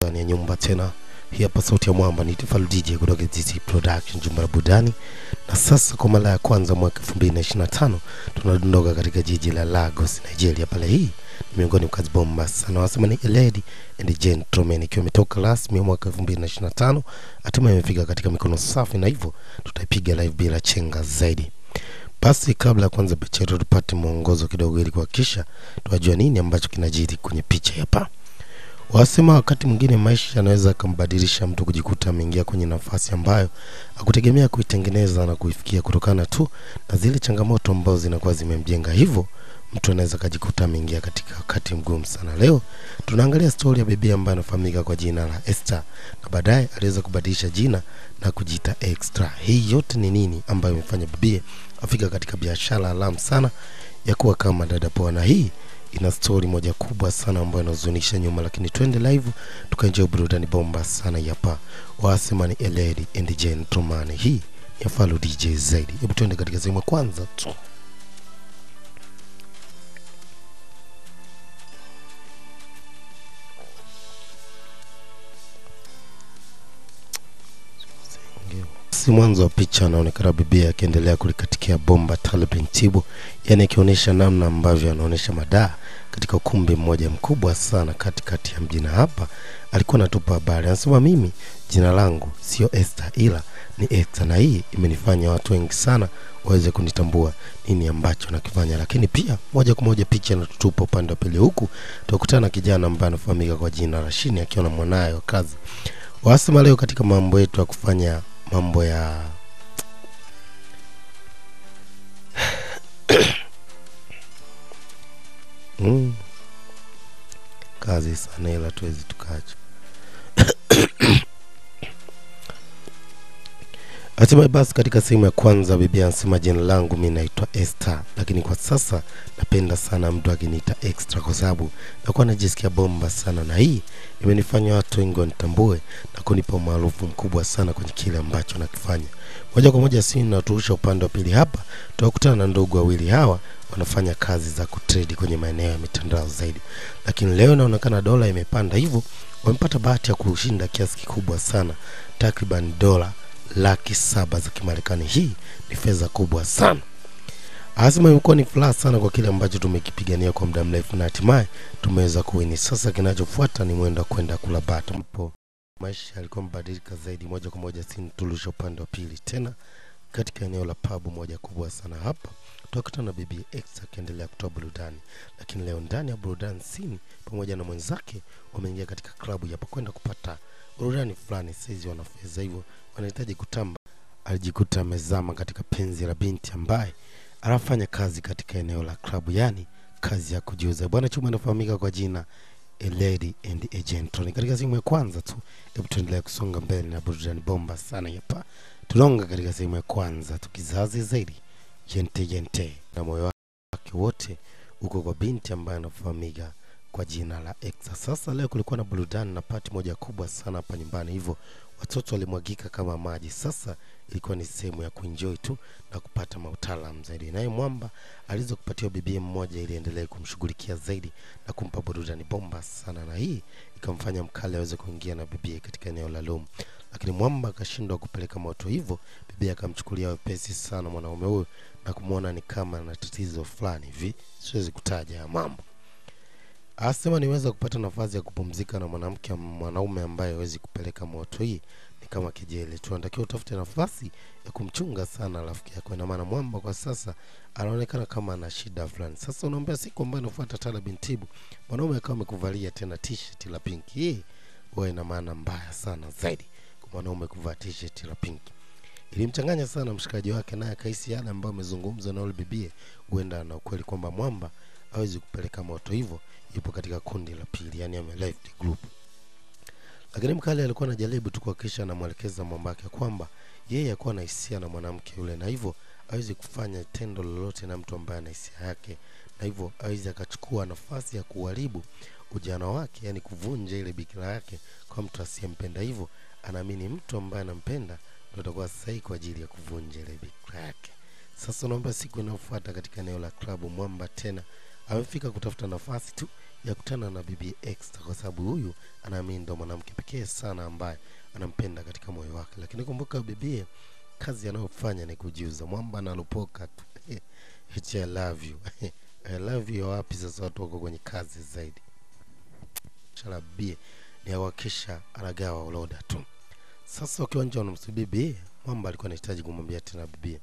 ndani ya nyumba tena. Hii hapa sauti ya mwamba ni Tifalu DJ kutoka GC Production jumba la Budani. Na sasa kwa mara ya kwanza mwaka 2025 tunadondoka katika jiji la Lagos, Nigeria. Pale hii ni miongoni mwa kazi bomba sana wasema ni Lady and Gentleman, ikiwa imetoka rasmi mwaka 2025 hatimaye imefika katika mikono safi, na hivyo tutaipiga live bila chenga zaidi. Basi kabla ya kwanza picha yetu tupate mwongozo kidogo ili kuhakikisha tunajua nini ambacho kinajiri kwenye picha hapa. Wasema wakati mwingine maisha yanaweza kumbadilisha mtu kujikuta ameingia kwenye nafasi ambayo hakutegemea kuitengeneza na kuifikia kutokana tu na zile changamoto ambazo zinakuwa zimemjenga. Hivyo mtu anaweza kujikuta ameingia katika wakati mgumu sana. Leo tunaangalia story ya bibi ambaye anafahamika kwa jina la Esther na baadaye aliweza kubadilisha jina na kujiita Extra. Hii yote ni nini ambayo imefanya bibi afika katika biashara alamu sana ya kuwa kama dada poa, na hii ina story moja kubwa sana ambayo inahuzunisha nyuma, lakini twende live tukaenjoy burudani bomba sana hapa. Wasema ni Lady and Gentleman, hii ya Follow DJ zaidi. Hebu twende katika sehemu kwanza tu. Si mwanzo wa picha anaonekana bibi akiendelea kulikatikia bomba taratibu, yani akionyesha namna ambavyo anaonyesha madaa katika ukumbi mmoja mkubwa sana katikati ya mjini hapa. Alikuwa anatupa habari, anasema mimi jina langu sio Esther ila ni Extra, na hii imenifanya watu wengi sana waweze kunitambua nini ambacho nakifanya. Lakini pia moja kwa moja picha inatutupa upande wa pili, huku tukutana na kijana ambaye anafahamika kwa jina la Shini akiwa na mwanae wa kazi. Wasema leo katika mambo yetu ya kufanya mambo ya kazi sana ila tuwezi tukacha. Hatimaye basi katika sehemu ya kwanza bibi anasema jina langu mimi naitwa Esther, lakini kwa sasa napenda sana mtu akiniita Extra kwa sababu nakuwa najisikia bomba sana, na hii imenifanya watu wengi wanitambue na kunipa umaarufu mkubwa sana kwenye kile ambacho nakifanya. Moja kwa moja sisi tunaturusha upande wa pili hapa, tukutana na ndugu wawili hawa wanafanya kazi za kutrade kwenye maeneo ya mitandao zaidi. Lakini leo inaonekana dola imepanda, hivyo wamepata bahati ya kushinda kiasi kikubwa sana, takriban dola 700,000 za Kimarekani. Hii ni fedha kubwa sana. Asema imekuwa ni furaha sana kwa kile ambacho tumekipigania kwa muda mrefu na hatimaye tumeweza kuwini. Sasa kinachofuata ni mwendo kwenda kula bata. Mpo maisha yalikuwa mbadilika zaidi. Moja kwa moja sisi tulisho upande wa pili tena katika eneo la pub moja kubwa sana hapa. Tukakutana na bibi Extra akiendelea kutoa burudani, lakini leo ndani ya burudani scene pamoja na mwenzake wameingia katika klabu hapa kwenda kupata burudani fulani. Saizi wana fedha hivyo wanahitaji kutamba. Alijikuta amezama katika penzi la binti ambaye anafanya kazi katika eneo la klabu, yani kazi ya kujiuza. Bwana chuma anafahamika kwa jina Lady and Gentleman. Katika sehemu ya kwanza tu, hebu tuendelee kusonga mbele na burudani bomba sana hapa. Tunaonga katika sehemu ya kwanza tukizazi zaidi jente na moyo wake wote uko kwa binti ambaye anafahamika kwa jina la Extra. Sasa leo kulikuwa na burudani na party moja kubwa sana hapa nyumbani, hivyo watoto walimwagika kama maji. Sasa ilikuwa ni sehemu ya kuenjoy tu na kupata mautaalamu zaidi. Naye mwamba alizokupatia bibi mmoja ili endelee kumshughulikia zaidi na kumpa burudani bomba sana, na hii ikamfanya mkali aweze kuingia na bibi katika eneo la room. Lakini mwamba akashindwa kupeleka moto, hivyo bibi akamchukulia wepesi sana mwanaume huyo na kumuona ni kama ana tatizo fulani hivi, siwezi kutaja mambo. Asema niweza kupata nafasi ya kupumzika na mwanaume ambaye hawezi kupeleka moto, hii ni kama kejeli. Tunatakiwa utafute nafasi ya kumchunga sana rafiki yako, na maana mwamba kwa sasa anaonekana kama ana shida fulani. Sasa unaomba siku ambayo inafuata Tala Bintibu mwanaume akawa amekuvalia tena t-shirt la pink. Hii huwa ina maana mbaya sana zaidi kwa mwanaume kuvaa t-shirt la pink. Ilimchanganya sana mshikaji wake, naye akaisi yale ambayo amezungumza na yule bibie huenda na ukweli kwamba mwamba hawezi kupeleka moto, hivyo yupo katika kundi la pili, yani ame left group. Lakini mkali alikuwa anajaribu tu kuhakikisha anamwelekeza mwamba wake kwamba yeye alikuwa na hisia na mwanamke yule, na hivyo hawezi kufanya tendo lolote na mtu ambaye ana hisia yake, na hivyo hawezi akachukua nafasi ya kuharibu ujana wake, yani kuvunja ile bikira yake kwa mtu asiyempenda. Hivyo anaamini mtu ambaye anampenda ndio atakuwa sahihi kwa ajili ya kuvunja ile bikira yake. Sasa naomba siku inayofuata katika eneo la klabu mwamba tena amefika kutafuta nafasi tu ya kutana na bibi Extra, kwa sababu huyu anaamini ndo mwanamke pekee sana ambaye anampenda katika moyo wake. Lakini kumbuka bibi kazi anayofanya ni kujiuza. Mwamba analopoka tu. I love you. I love you wapi sasa, watu wako kwenye kazi zaidi. Shalabie ni hakikisha anagawa uloda tu. Sasa ukiwa nje unamsubiri bibi, Mwamba alikuwa anahitaji kumwambia tena bibi.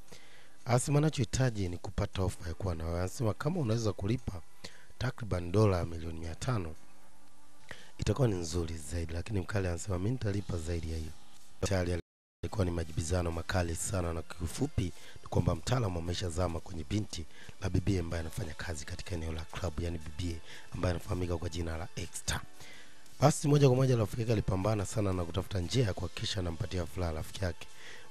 Anasema anachohitaji ni kupata ofa ya kuwa na wewe. Anasema kama unaweza kulipa takriban dola milioni 500 itakuwa ni nzuri zaidi, lakini mkali anasema mimi nitalipa zaidi ya hiyo. Tayari alikuwa ni majibizano makali sana, na kifupi ni kwamba mtaalamu ameshazama kwenye binti la bibi ambaye anafanya kazi katika eneo la club, yani bibi ambaye anafahamika kwa jina la Extra. Basi moja kwa moja rafiki yake alipambana sana na kutafuta njia ya kuhakikisha anampatia furaha rafiki yake.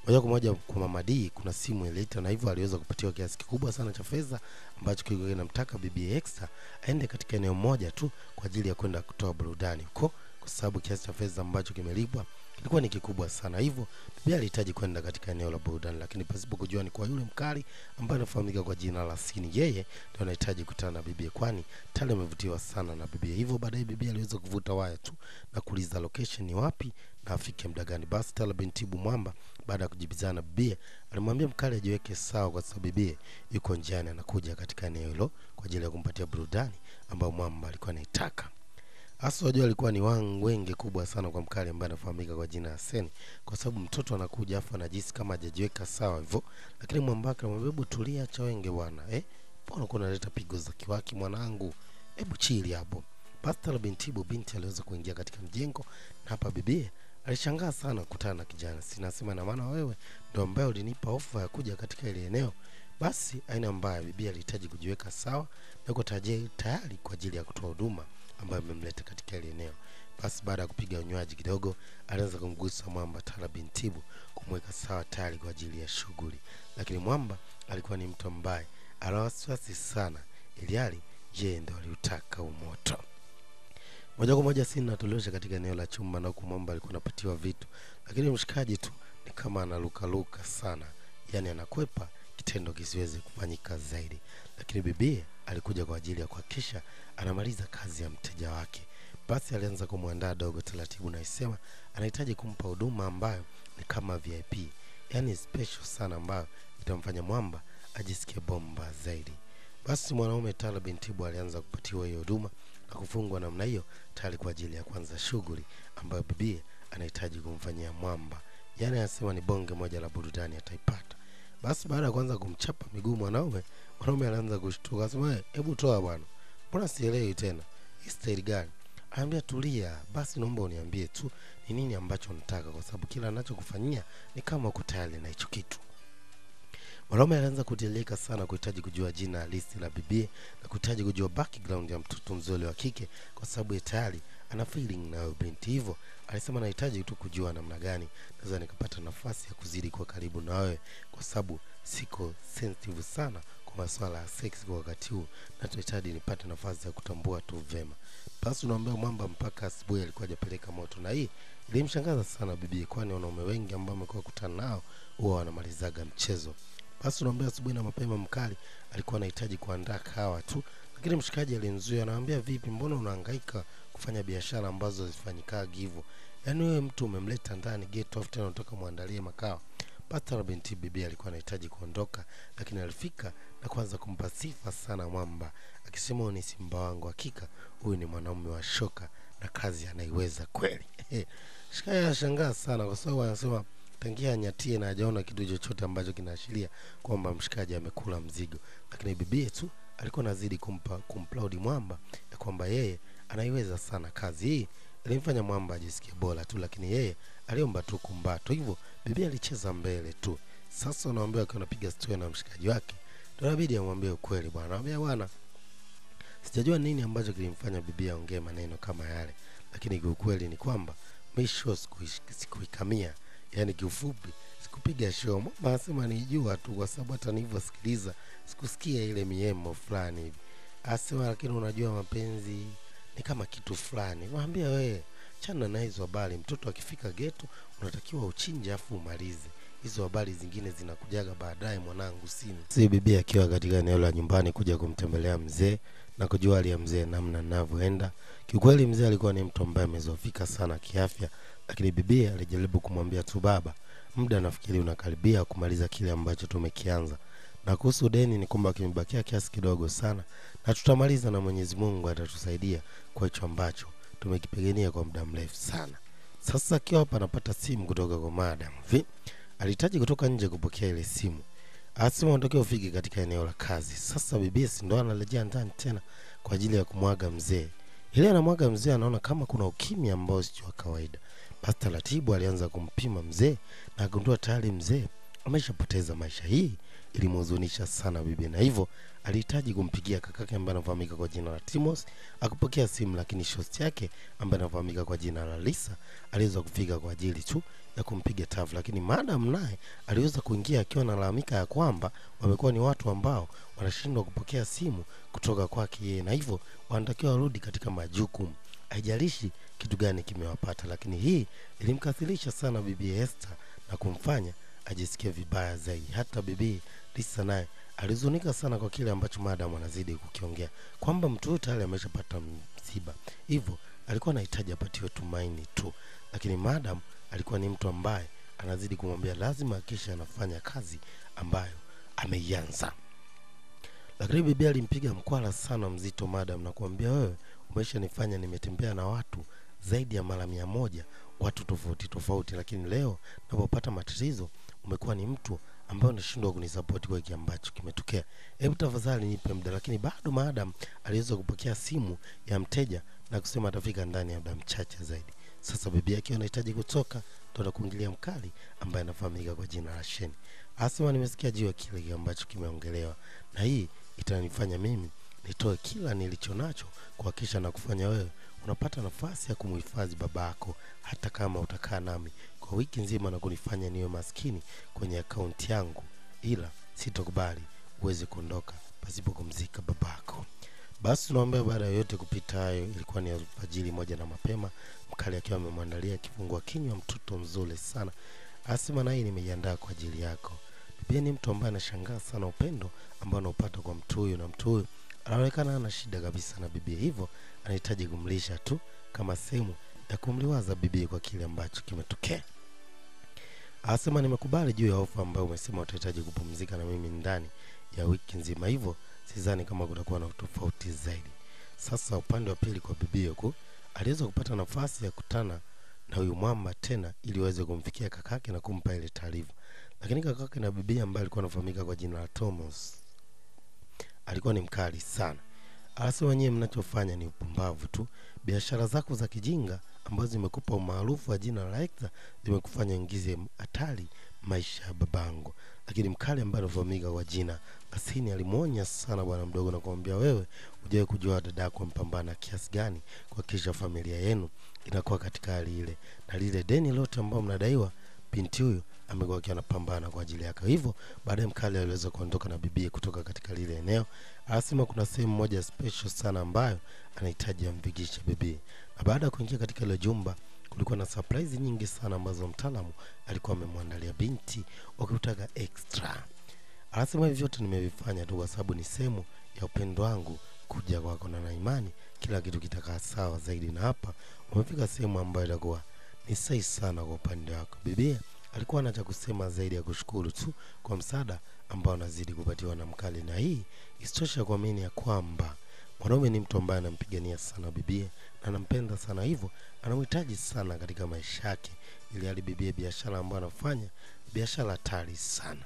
Moja kwa moja kwa Mama D kuna simu ileta, na hivyo aliweza kupatiwa kiasi kikubwa sana cha fedha ambacho kilikuwa kinamtaka bibi Extra aende katika eneo moja tu kwa ajili ya kwenda kutoa burudani huko, kwa sababu kiasi cha fedha ambacho kimelipwa kilikuwa ni kikubwa sana. Hivyo bibi alihitaji kwenda katika eneo la burudani, lakini pasipo kujua ni kwa yule mkali ambaye anafahamika kwa jina la Sini. Yeye ndio anahitaji kukutana na bibi, kwani tayari amevutiwa sana na bibi. Hivyo baadaye bibi aliweza kuvuta waya tu na kuuliza location ni wapi na afike muda gani. Basi Tala binti Mwamba baada ya kujibizana bibi alimwambia mkali ajiweke sawa, kwa sababu bibi yuko njiani anakuja katika eneo hilo kwa ajili ya kumpatia burudani ambayo Mwamba alikuwa anaitaka. Hasa wajua alikuwa ni wenge kubwa sana kwa mkali ambaye anafahamika kwa jina la Seni, kwa sababu mtoto anakuja afu anajisi kama hajajiweka sawa hivyo. Lakini Mwamba akamwambia hebu tulia, acha wenge bwana, mbona uko unaleta pigo za kiwaki mwanangu, hebu chili hapo. Pastor binti aliweza kuingia katika mjengo, na hapa bibi alishangaa sana kukutana na kijana. Sinasema na maana wewe ndio ambaye ulinipa ofa ya kuja katika ile eneo. Basi aina mbaya bibi alihitaji kujiweka sawa na kutaje tayari kwa ajili ya kutoa huduma ambayo imemleta katika ile eneo. Basi baada ya kupiga unywaji kidogo alianza kumgusa Mwamba Tala binti kumweka sawa tayari kwa ajili ya shughuli. Lakini Mwamba alikuwa ni mtu ambaye anawasiwasi sana, ili je ndio aliutaka umoto. Moja kwa moja Sini natolesha katika eneo la chumba, na huko Mwamba alikuwa anapatiwa vitu, lakini mshikaji tu ni kama analuka sana, yani anakwepa kitendo kisiweze kufanyika zaidi. Lakini bibi alikuja kwa ajili ya kuhakikisha anamaliza kazi ya mteja wake. Basi alianza kumwandaa dogo taratibu, na isema anahitaji kumpa huduma ambayo ni kama VIP, yani special sana, ambayo itamfanya Mwamba ajisikie bomba zaidi. Basi mwanaume Tala binti alianza kupatiwa hiyo huduma na kufungwa namna hiyo tayari kwa ajili ya kwanza shughuli ambayo bibi anahitaji kumfanyia Mwamba. Yani anasema ni bonge moja la burudani ataipata. Basi baada ya kwanza kumchapa miguu mwanaume alianza kushtuka, akasema hebu toa bwana, mbona sielewi tena hii style gani? Anambia tulia basi, naomba uniambie tu ni nini ambacho unataka, kwa sababu kila anachokufanyia ni kama uko tayari na hicho kitu. Mwanaume alianza kutilika sana kuhitaji kujua jina halisi la bibi na kuhitaji kujua background ya mtoto mzuri wa kike, kwa sababu tayari ana feeling na binti. Hivyo alisema nahitaji tu kujua namna gani naweza nikapata nafasi ya kuzidi kwa karibu na wewe, kwa sababu siko sensitive sana kwa masuala ya sex kwa wakati huu, na tunahitaji nipate nafasi ya kutambua tu vema. Basi unaambia Mwamba mpaka asubuhi alikuwa hajapeleka moto, na hii ilimshangaza sana bibi, kwani wanaume wengi ambao amekuwa kukutana nao huwa wanamalizaga mchezo. Basi unaambia asubuhi na mapema mkali alikuwa anahitaji kuandaa kahawa tu, lakini mshikaji alimzuia, anamwambia vipi, mbona unahangaika kufanya biashara ambazo zifanyikaga hivyo? Yaani wewe mtu umemleta ndani gate off tena unataka muandalie makao. Pastor binti bibi alikuwa anahitaji kuondoka, lakini alifika na kuanza kumpa sifa sana Mwamba, akisema ni simba wangu, hakika huyu ni mwanaume wa shoka na kazi anaiweza kweli. Shikaji anashangaa sana kwa sababu anasema tangia nyatie na hajaona kitu chochote ambacho kinaashiria kwamba mshikaji amekula mzigo. Lakini bibi tu alikuwa anazidi kumplaudi Mwamba ya kwamba yeye anaiweza sana kazi hii. Ilimfanya Mwamba ajisikie bora tu, lakini yeye aliomba tu kumbato. Hivyo bibi alicheza mbele tu. Sasa anaambia akiwa anapiga story na mshikaji wake, ndio inabidi amwambie ukweli bwana. Anambia bwana, sijajua nini ambacho kilimfanya bibi aongee maneno kama yale, lakini ukweli ni kwamba mwisho sikuikamia. Yani kiufupi sikupiga show. Mwamba anasema nijua tu, kwa sababu hata nilivyosikiliza sikusikia ile miemo fulani hivi. Asema lakini unajua mapenzi ni kama kitu fulani. Mwambia wewe chana na hizo habari, mtoto akifika geto unatakiwa uchinje afu umalize. hizo habari zingine zinakujaga baadaye mwanangu simu. Si bibi akiwa katika eneo la nyumbani kuja kumtembelea mzee na kujua hali ya mzee namna ninavyoenda. Kiukweli mzee alikuwa ni mtu ambaye amezofika sana kiafya, lakini bibi alijaribu kumwambia tu, baba, muda nafikiri unakaribia kumaliza kile ambacho tumekianza. Na kuhusu deni ni kwamba kimebakia kiasi kidogo sana na tutamaliza, na Mwenyezi Mungu atatusaidia kwa hicho ambacho tumekipigania kwa muda mrefu sana. Sasa akiwa hapa anapata simu kutoka kwa madam. Alihitaji kutoka nje kupokea ile simu. Asema ondoke ufike katika eneo la kazi. Sasa bibi ndo analejea ndani tena kwa ajili ya kumwaga mzee. Ile anamwaga mzee anaona kama kuna ukimya ambao sio kawaida. Basi taratibu alianza kumpima mzee na agundua tayari mzee ameshapoteza maisha. Hii ilimhuzunisha sana bibi, na hivyo alihitaji kumpigia kakake ambaye anafahamika kwa jina la Timos akupokea simu, lakini shosti yake ambaye anafahamika kwa jina la Lisa aliweza kufika kwa ajili tu ya kumpiga tafu. Lakini madam naye aliweza kuingia akiwa analalamika ya kwamba wamekuwa ni watu ambao wanashindwa kupokea simu kutoka kwake yeye, na hivyo wanatakiwa warudi katika majukumu, haijalishi kitu gani kimewapata. Lakini hii ilimkasirisha sana bibi Esther na kumfanya ajisikie vibaya zaidi. Hata bibi Lisa naye alizunika sana kwa kile ambacho madam anazidi kukiongea, kwamba mtu yote tayari ameshapata msiba, hivyo alikuwa anahitaji apatiwe tumaini tu. Lakini madam alikuwa ni mtu ambaye anazidi kumwambia lazima kisha anafanya kazi ambayo ameianza. Lakini bibi alimpiga mkwala sana mzito madam na kumwambia, wewe umeshanifanya nimetembea na watu zaidi ya mara 100, watu tofauti tofauti, lakini leo ninapopata matatizo umekuwa ni mtu ambaye unashindwa kunisupport kwa kile ambacho kimetokea. Hebu tafadhali nipe muda. Lakini bado madam aliweza kupokea simu ya mteja na kusema atafika ndani ya muda mchache zaidi. Sasa bibi yake anahitaji kutoka, ndo kuingilia mkali ambaye anafahamika kwa jina la Sheni. Asema nimesikia juu ya kile ambacho kimeongelewa, na hii itanifanya mimi nitoe kila nilichonacho kuhakikisha na kufanya wewe unapata nafasi ya kumhifadhi babako, hata kama utakaa nami kwa wiki nzima na kunifanya niwe maskini kwenye akaunti yangu, ila sitokubali uweze kuondoka pasipo kumzika babako. Basi tunaomba baada yote kupita hayo, ilikuwa ni alfajiri moja na mapema, mkali akiwa amemwandalia kifungua kinywa mtoto mzuri sana. Asema na hii nimejiandaa kwa ajili yako. Bibi ni mtu ambaye anashangaa sana upendo ambao anaupata kwa mtu huyu, na mtu huyu anaonekana ana shida kabisa na bibi, hivyo anahitaji kumlisha tu kama sehemu ya kumliwaza bibi kwa kile ambacho kimetokea. Asema nimekubali juu ya ofa ambayo umesema utahitaji kupumzika na mimi ndani ya wiki nzima, hivyo sidhani kama kutakuwa na tofauti zaidi. Sasa upande wa pili kwa bibi huko aliweza kupata nafasi ya kutana na huyu mwamba tena ili aweze kumfikia kakake na kumpa ile taarifa. Lakini kakake na bibi ambaye alikuwa anafahamika kwa jina la Thomas alikuwa ni mkali sana. Anasema nyie mnachofanya ni upumbavu tu. Biashara zako za kijinga ambazo zimekupa umaarufu wa jina la Hector zimekufanya ingize hatari maisha ya babangu. Lakini mkali ambaye anafahamika kwa jina Kasini alimuonya sana bwana mdogo na kumwambia, wewe hujawahi kujua dadako mpambana kiasi gani kuhakikisha familia yenu inakuwa katika hali ile, na lile deni lote ambalo mnadaiwa binti huyu amekuwa anapambana kwa ajili yake. Hivyo baadaye mkali aliweza kuondoka na bibi kutoka katika lile eneo. Anasema kuna sehemu moja special sana ambayo anahitaji amvigishe bibi. Na baada ya kuingia katika ile jumba kulikuwa na surprise nyingi sana ambazo mtaalamu alikuwa amemwandalia binti wakitaka extra. Anasema hivi vyote nimevifanya tu kwa sababu ni sehemu ya upendo wangu kuja kwako, na imani kila kitu kitakaa sawa zaidi, na hapa umefika sehemu ambayo ilikuwa ni sahihi sana kwa upande wako. Bibi alikuwa ana cha kusema zaidi ya kushukuru tu kwa msaada ambao anazidi kupatiwa na mkali, na hii isitosha kuamini ya kwamba mwanaume ni mtu ambaye anampigania sana bibie na anampenda sana, hivyo anamhitaji sana katika maisha yake, ili hali bibie biashara ambayo anafanya biashara hatari sana.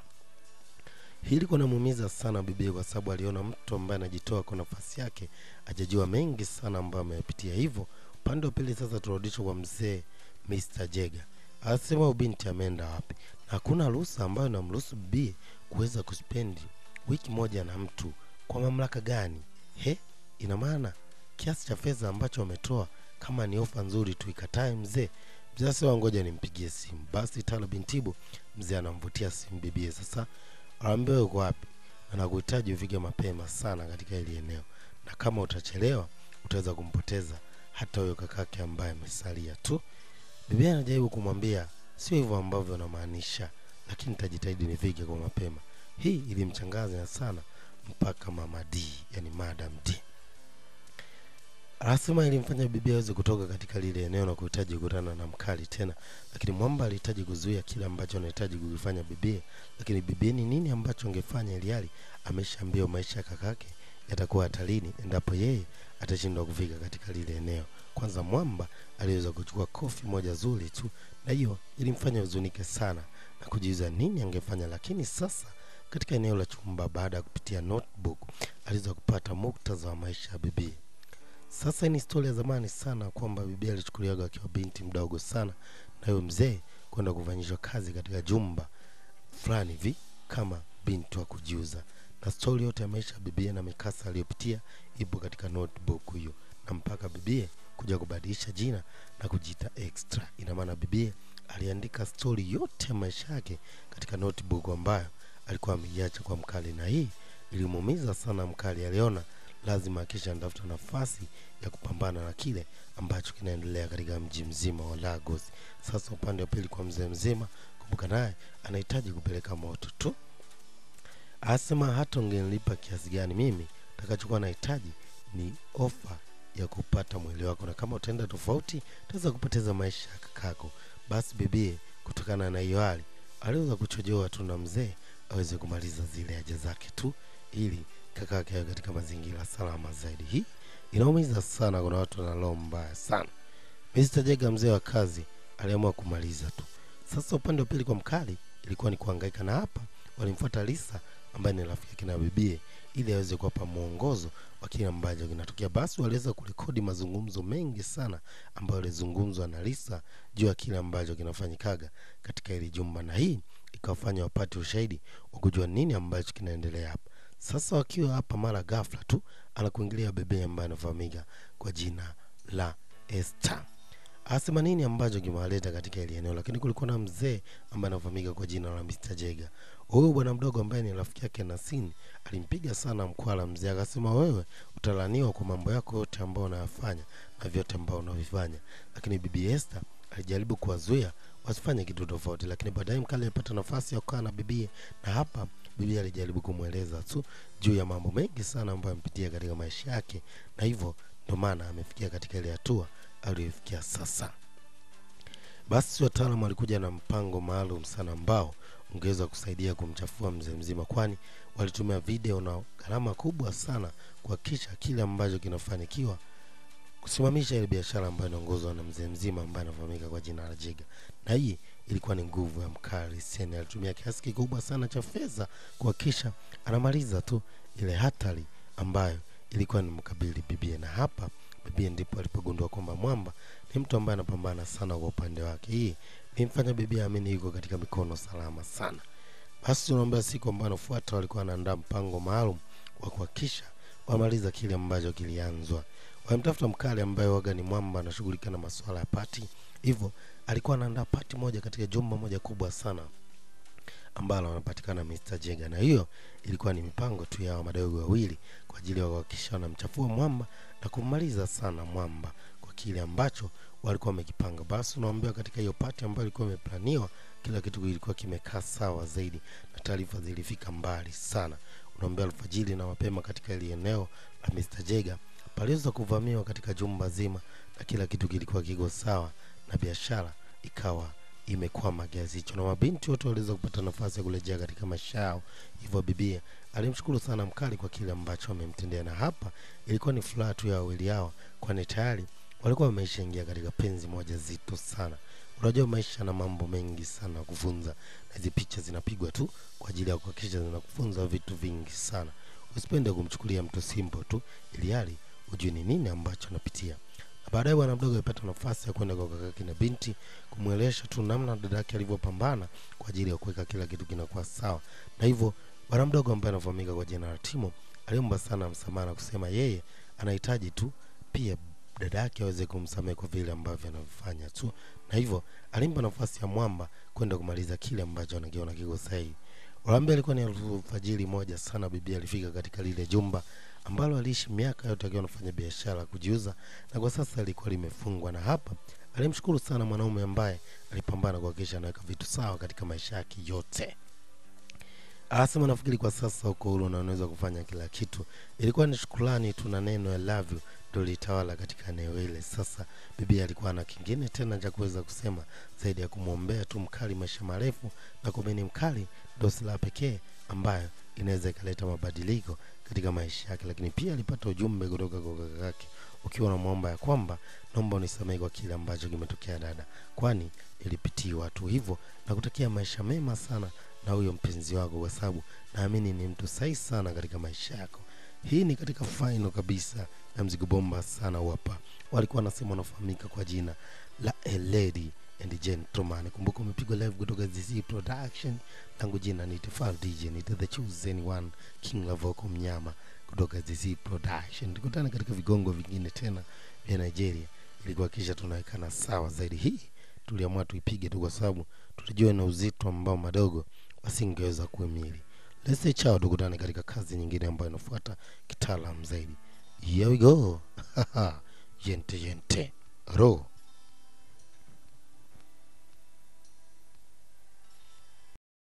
Hili ilikuwa inamuumiza sana bibie kwa sababu aliona mtu ambaye anajitoa kwa nafasi yake, hajajua mengi sana ambayo amepitia. Hivyo upande wa pili sasa turudishwe kwa mzee Mr. Jega. Anasema binti ameenda wapi? Na hakuna ruhusa ambayo inamruhusu bibi kuweza kuspendi wiki moja na mtu. Kwa mamlaka gani? Ina maana kiasi cha fedha ambacho ametoa kama ni ofa nzuri tu ikatae mzee? Mzee sasa ngoja nimpigie simu. Basi Tala bintibu mzee anamvutia simu bibi. Sasa aambiwe uko wapi? Anakuhitaji ufike mapema sana katika ile eneo, na kama utachelewa utaweza kumpoteza hata huyo kakake ambaye amesalia tu. Bibi anajaribu kumwambia sio hivyo ambavyo anamaanisha, lakini nitajitahidi nifike kwa mapema. Hii ilimchangaza sana mpaka Mama D, yani Madam D. Anasema ilimfanya bibi aweze kutoka katika lile eneo na kuhitaji kukutana na mkali tena, lakini mwamba alihitaji kuzuia kile ambacho anahitaji kukifanya bibi. Lakini bibi ni nini ambacho angefanya ili hali ameshaambia maisha ya kakake yatakuwa hatarini endapo yeye atashindwa kufika katika lile eneo. Kwanza mwamba aliweza kuchukua kofi moja zuri tu, na hiyo ilimfanya huzunike sana na kujiuliza nini angefanya. Lakini sasa katika eneo la chumba, baada ya kupitia notebook, aliweza kupata muktadha wa maisha ya bibi. Sasa ni historia zamani sana kwamba bibi alichukuliwa akiwa binti mdogo sana na huyo mzee kwenda kufanyishwa kazi katika jumba fulani hivi kama binti wa kujiuza. Na story yote ya maisha ya bibi na mikasa aliyopitia ipo katika notebook hiyo, na mpaka bibi kuja kubadilisha jina na kujiita Extra. Ina maana bibi aliandika story yote ya maisha yake katika notebook ambayo alikuwa ameiacha kwa mkali, na hii ilimuumiza sana mkali. Aliona lazima kisha ndafuta nafasi ya kupambana na kile ambacho kinaendelea katika mji mzima wa Lagos. Sasa upande wa pili kwa mzee mzima, kumbuka naye anahitaji kupeleka moto tu. Asema hata ungenilipa kiasi gani, mimi takachokuwa nahitaji ni ofa ya kupata mwili wako, na kama utaenda tofauti utaweza kupoteza maisha ya kakako. Basi bibi kutokana na hiyo hali aliweza kuchojoa tu na mzee aweze kumaliza zile haja zake tu ili kakake awe katika mazingira salama zaidi. Hii inaumiza sana, kuna watu wana roho mbaya sana. Mr. Jega mzee wa kazi aliamua kumaliza tu. Sasa upande wa pili kwa mkali ilikuwa ni kuhangaika, na hapa walimfuata Lisa ambaye ni rafiki yake na bibie ili aweze kuwapa mwongozo wa kile ambacho kinatokea. Basi waliweza kurekodi mazungumzo mengi sana ambayo yalizungumzwa na Lisa juu ya kile ambacho kinafanyikaga katika ile jumba, na hii ikawafanya wapate ushahidi wa kujua nini ambacho kinaendelea hapa. Sasa wakiwa hapa, mara ghafla tu anakuingilia bebe ambaye anafahamika kwa jina la Esther. Asema nini ambacho kimewaleta katika ile eneo, lakini kulikuwa na mzee ambaye anafahamika kwa jina la Mr. Jega. Huyo bwana mdogo ambaye ni rafiki yake Nasini alimpiga sana mkwala mzee, akasema wewe utalaniwa kwa mambo yako yote ambayo unayafanya na vyote ambao unavifanya. Lakini bibi Esther alijaribu kuwazuia wasifanye kitu tofauti, lakini baadaye mkali alipata nafasi ya kukaa na bibi, na hapa bibi alijaribu kumweleza tu juu ya mambo mengi sana ambayo amepitia katika maisha yake, na hivyo ndio maana amefikia katika ile hatua aliyofikia sasa. Basi wataalamu walikuja na mpango maalum sana ambao ungeweza kusaidia kumchafua mzee mzima, kwani walitumia video na gharama kubwa sana kuhakikisha kile ambacho kinafanikiwa kusimamisha ile biashara ambayo inaongozwa na mzee mzima ambaye anafahamika kwa jina la Jega. Na hii ilikuwa ni nguvu ya mkali Seni. Alitumia kiasi kikubwa sana cha fedha kuhakikisha anamaliza tu ile hatari ambayo ilikuwa ni mkabili bibie, na hapa bibie ndipo alipogundua kwamba mwamba ni mtu ambaye anapambana sana kwa upande wake. Hii ilimfanya bibie amini yuko katika mikono salama sana. Basi tunaomba siku ambayo inafuata walikuwa wanaandaa mpango maalum wa kuhakikisha wamaliza kile ambacho kilianzwa. Walimtafuta mkali ambaye waga ni mwamba anashughulika na masuala ya party. Hivyo alikuwa anaandaa party moja katika jumba moja kubwa sana ambalo wanapatikana Mr. Jega, na hiyo ilikuwa ni mipango tu ya madogo wawili kwa ajili ya kuhakikisha wanamchafua mwamba na kumaliza sana mwamba kwa kile ambacho walikuwa wamekipanga. Basi unaambiwa katika hiyo party ambayo ilikuwa imeplaniwa, kila kitu kilikuwa kimekaa sawa zaidi na taarifa zilifika mbali sana. Unaambiwa alfajiri na mapema katika ile eneo la Mr. Jega paliweza kuvamiwa katika jumba zima, na kila kitu kilikuwa kiko sawa na biashara ikawa imekuwa magazi hicho, na mabinti wote waliweza kupata nafasi ya kurejea katika maisha yao. Hivyo bibi alimshukuru sana mkali kwa kile ambacho amemtendea, na hapa ilikuwa ni furaha tu ya wawili hao, kwani tayari walikuwa wameshaingia katika penzi moja zito sana. Unajua maisha na mambo mengi sana kufunza, na hizi picha zinapigwa tu kwa ajili ya kuhakikisha zinakufunza vitu vingi sana. Usipende kumchukulia mtu simple tu, ili hali ujue ni nini ambacho anapitia. Baadaye bwana mdogo alipata nafasi ya kwenda kwa kakake na binti kumweleza tu namna dadake alivyopambana kwa ajili ya kuweka kila kitu kinakuwa sawa. Na hivyo bwana mdogo ambaye anafahamika kwa jina la Timo aliomba sana msamaha na kusema yeye anahitaji tu pia dadake aweze kumsamehe kwa vile ambavyo anafanya tu, na hivyo alimpa nafasi ya mwamba kwenda kumaliza kile ambacho anakiona kiko sahihi. Walaambia alikuwa ni alfajiri moja sana, bibi alifika katika lile jumba ambalo aliishi miaka yote akiwa anafanya biashara kujiuza, na kwa sasa alikuwa limefungwa, na hapa Alimshukuru sana mwanaume ambaye alipambana kuhakikisha anaweka vitu sawa katika maisha yake yote. Anasema nafikiri kwa sasa uko huru na unaweza kufanya kila kitu. Ilikuwa ni shukrani tu na neno I love you ndio litawala katika eneo ile. Sasa bibi alikuwa na kingine tena cha kuweza kusema zaidi ya kumwombea tu Mkali maisha marefu, na kumeni Mkali ndio silaha pekee ambayo inaweza ikaleta mabadiliko katika maisha yake. Lakini pia alipata ujumbe kutoka kwa kaka yake ukiwa namuomba ya kwamba naomba unisamehe kwa kile ambacho kimetokea dada, kwani ilipitiwa tu hivyo, na kutakia maisha mema sana na huyo mpenzi wako, kwa sababu naamini ni mtu sahihi sana katika maisha yako. Hii ni katika final kabisa ya mzigo bomba sana hapa. Walikuwa wanasema wanafahamika kwa jina la A Lady and Gentleman. Kumbuka umepigwa live kutoka ZZ Production. Langu jina ni Tefal DJ, ni the chosen one, King Lavoko Mnyama kutoka ZZ Production. Tukutane katika vigongo vingine tena vya Nigeria ili kuhakikisha tunawekana sawa zaidi. Hii tuliamua tuipige tu kwa sababu tulijua na uzito ambao madogo wasingeweza kuhimili. Let's say ciao, tukutane katika kazi nyingine ambayo inafuata kitaalamu zaidi. Here we go. Gente. Ro.